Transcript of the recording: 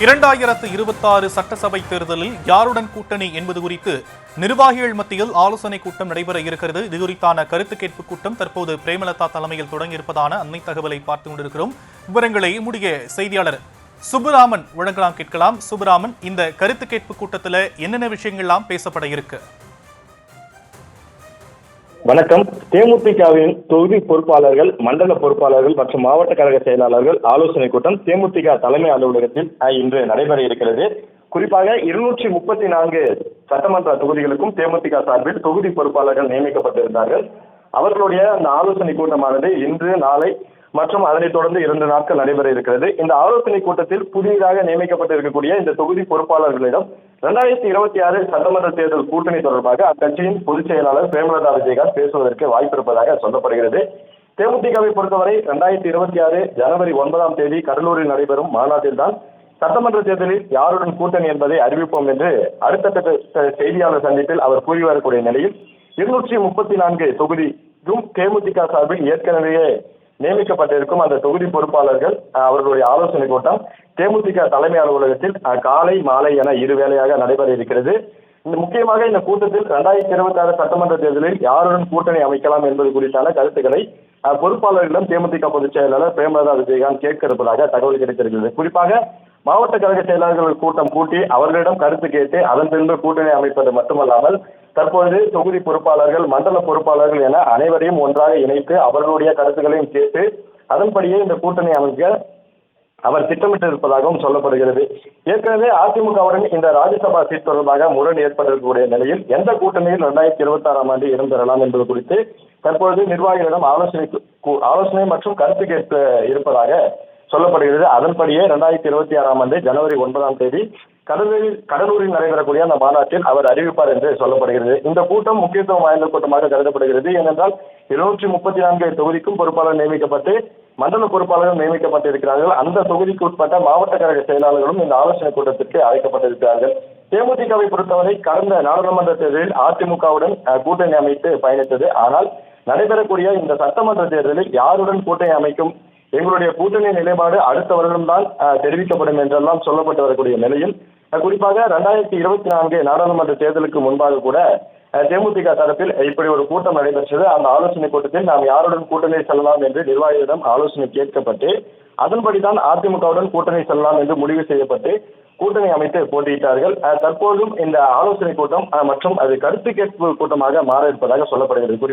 2026 சட்டசபை தேர்தலில் யாருடன் கூட்டணி என்பது குறித்து நிர்வாகிகள் மத்தியில் ஆலோசனை கூட்டம் நடைபெற இருக்கிறது. இது குறித்தான கருத்து கேட்பு கூட்டம் தற்போது பிரேமலதா தலைமையில் தொடங்கியிருப்பதான அண்மை தகவலை பார்த்து கொண்டிருக்கிறோம். விவரங்களை முடிய செய்தியாளர் சுப்புராமன் வழங்கலாம் கேட்கலாம். சுப்புராமன், இந்த கருத்து கேட்பு கூட்டத்தில் என்னென்ன விஷயங்கள்லாம் பேசப்பட இருக்கு? வணக்கம். தேமுதிகவின் தொகுதி பொறுப்பாளர்கள், மண்டல பொறுப்பாளர்கள் மற்றும் மாவட்ட கழக செயலாளர்கள் ஆலோசனை கூட்டம் தேமுதிக தலைமை அலுவலகத்தில் இன்று நடைபெற இருக்கிறது. குறிப்பாக 234 சட்டமன்ற தொகுதிகளுக்கும் தேமுதிக சார்பில் தொகுதி பொறுப்பாளர்கள் நியமிக்கப்பட்டிருந்தார்கள். அவர்களுடைய அந்த ஆலோசனை கூட்டமானது இன்று, நாளை மற்றும் அதனைத் தொடர்ந்து 2 நாட்கள் நடைபெற இருக்கிறது. இந்த ஆலோசனை கூட்டத்தில் புதிதாக நியமிக்கப்பட்டிருக்கக்கூடிய இந்த தொகுதி பொறுப்பாளர்களிடம் 2026 சட்டமன்ற தேர்தல் கூட்டணி தொடர்பாக அக்கட்சியின் பொதுச் செயலாளர் பிரேமலதா விஜயகாந்த் பேசுவதற்கு வாய்ப்பு இருப்பதாக சொல்லப்படுகிறது. தேமுதிகவை பொறுத்தவரை 2026 ஜனவரி 9ஆம் தேதி கடலூரில் நடைபெறும் மாநாட்டில் தான் சட்டமன்ற தேர்தலில் யாருடன் கூட்டணி என்பதை அறிவிப்போம் என்று அடுத்த செய்தியாளர் சந்திப்பில் அவர் கூறி வரக்கூடிய நிலையில் 234 தொகுதிக்கும் தேமுதிக சார்பில் ஏற்கனவே நியமிக்கப்பட்டிருக்கும் அந்த தொகுதி பொறுப்பாளர்கள் அவர்களுடைய ஆலோசனை கூட்டம் தேமுதிக தலைமை அலுவலகத்தில் காலை மாலை என 2 வேளையாக நடைபெற இருக்கிறது. முக்கியமாக இந்த கூட்டத்தில் 2026 சட்டமன்ற தேர்தலில் யாருடன் கூட்டணி அமைக்கலாம் என்பது குறித்தான கருத்துக்களை பொறுப்பாளர்களிடம் தேமுதிக பொதுச் செயலாளர் பிரேமலதா விஜயகாந்த் கேட்க இருப்பதாக தகவல் கிடைத்திருக்கிறது. குறிப்பாக மாவட்ட கழக செயலாளர்கள் கூட்டம் கூட்டி அவர்களிடம் கருத்து கேட்டு அதன் பின்பு கூட்டணி அமைப்பது மட்டுமல்லாமல் தற்பொழுது தொகுதி பொறுப்பாளர்கள், மண்டல பொறுப்பாளர்கள் என அனைவரையும் ஒன்றாக இணைத்து அவர்களுடைய கருத்துக்களையும் கேட்டு அதன்படியே இந்த கூட்டணி அமைக்க அவர் திட்டமிட்டிருப்பதாகவும் சொல்லப்படுகிறது. ஏற்கனவே அதிமுகவுடன் இந்த ராஜ்யசபா சீட் தொடர்பாக முரண் ஏற்பட்டிருக்கக்கூடிய நிலையில் எந்த கூட்டணியில் 2026ஆம் ஆண்டு இடம்பெறலாம் என்பது குறித்து தற்பொழுது நிர்வாகிகளிடம் ஆலோசனை மற்றும் கருத்து கேட்க இருப்பதாக சொல்லப்படுகிறது. அதன்படியே 2026ஆம் ஆண்டு ஜனவரி 9ஆம் தேதி கடலூரில் நடைபெறக்கூடிய அந்த மாநாட்டில் அவர் அறிவிப்பார் என்று சொல்லப்படுகிறது. இந்த கூட்டம் முக்கியத்துவம் வாய்ந்த கூட்டமாக கருதப்படுகிறது. ஏனென்றால் 234 தொகுதிக்கும் பொறுப்பாளர் நியமிக்கப்பட்டு மண்டல பொறுப்பாளர்கள் நியமிக்கப்பட்டிருக்கிறார்கள். அந்த தொகுதிக்கு உட்பட்ட மாவட்ட கழக செயலாளர்களும் இந்த ஆலோசனை கூட்டத்திற்கு அழைக்கப்பட்டிருக்கிறார்கள். தேமுதிகவை பொறுத்தவரை கடந்த நாடாளுமன்ற தேர்தலில் அதிமுகவுடன் கூட்டணி அமைத்து பயணித்தது. ஆனால் நடைபெறக்கூடிய இந்த சட்டமன்ற தேர்தலில் யாருடன் கூட்டணி அமைக்கும், எங்களுடைய கூட்டணி நிலைப்பாடு அடுத்த வருடம்தான் தெரிவிக்கப்படும் என்றெல்லாம் சொல்லப்பட்டு வரக்கூடிய நிலையில் குறிப்பாக 2024 நாடாளுமன்ற தேர்தலுக்கு முன்பாக கூட தேமுதிக தரப்பில் இப்படி ஒரு கூட்டம் நடைபெற்றது. அந்த ஆலோசனை கூட்டத்தில் நாம் யாருடன் கூட்டணி செல்லலாம் என்று நிர்வாகிகளிடம் ஆலோசனை கேட்கப்பட்டு அதன்படிதான் அதிமுகவுடன் கூட்டணி செல்லலாம் என்று முடிவு செய்யப்பட்டு கூட்டணி அமைத்து போட்டியிட்டார்கள். தற்போதும் இந்த ஆலோசனை கூட்டம் மற்றும் அது கருத்து கேட்பு கூட்டமாக மாற இருப்பதாக சொல்லப்படுகிறது.